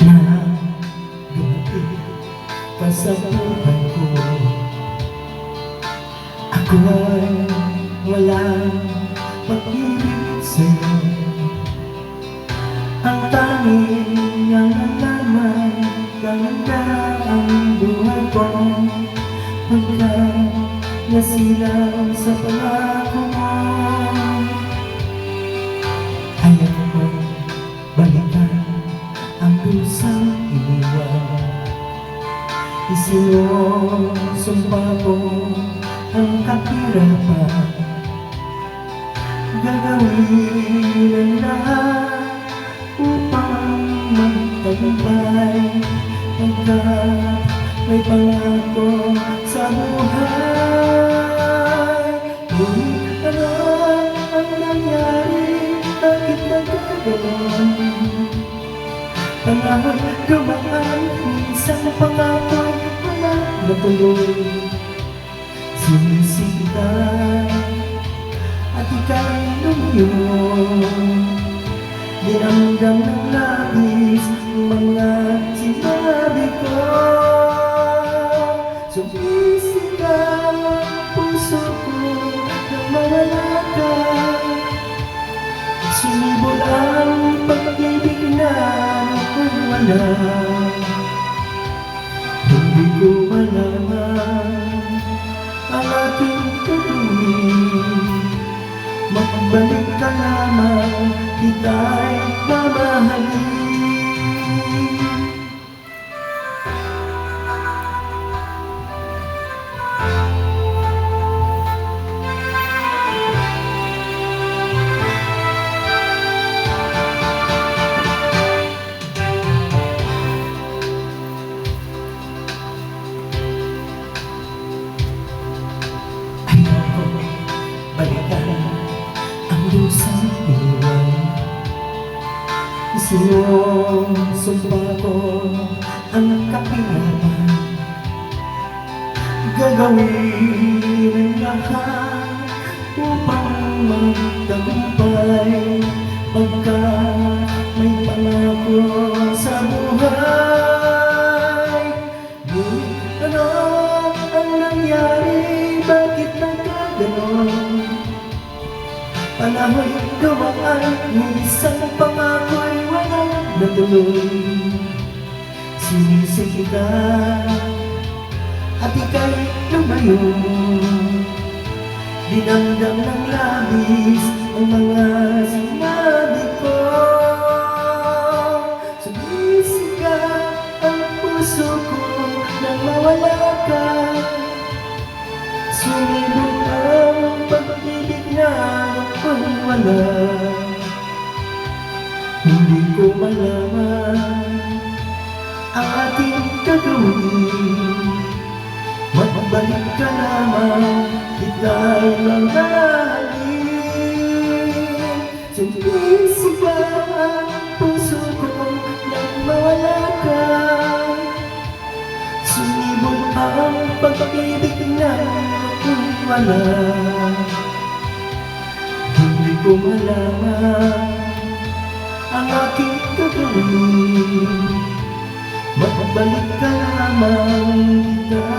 na dumating ka sa buhay ko. Ako ay walang pag-ibig sa'yo. Ang tanging ang nalaman talaga ang buhay ko, pagka nasilang sa pangako mo. Ayaw ko balikan ang kusang iniwan. Isinusumpa ko ang kapirapan, gagawin ang lahat upang magtagumpay, pagkat may pangako sa buhay. Ngunit ano ang nangyari? Bakit nagkaganon? Panahon dumaan, minsan pangako wala natuloy. Sinisita at ika'y lumayo, dinamdam ng labis mga sinabi ko. Sumisika puso ko nang mawala ka. Sumibol ang pag-ibig na wala. Hindi ko malaman ang aking gagawin. Magbalik ka lamang, kita'y mamahalin. Balikan ang lusang iniwan. Isinusumpa ko ang kapirapan, gagawin ang lahat upang magtagumpay, pagkat may pangako sa buhay. Ngunit ano ang nangyari? Bakit nagkaganon? Panahon dumaan, minsan pangako'y walang natuloy. Sinisiki ka at ika'y lumayo, dinamdam ng labis ang mga sinabi ko. Sumisika ang puso ko nang mawala ka. Sumibol ang pag-ibig na wala. Hindi ko malaman ang ating gagawin. Magbalik ka lamang, kita'y mamahalin. Sumisika ang puso ko nang mawala ka. Sumibol ang pag-ibig na wala. Hindi ko malaman ang aking gagawin. Magbalik ka lamang, kita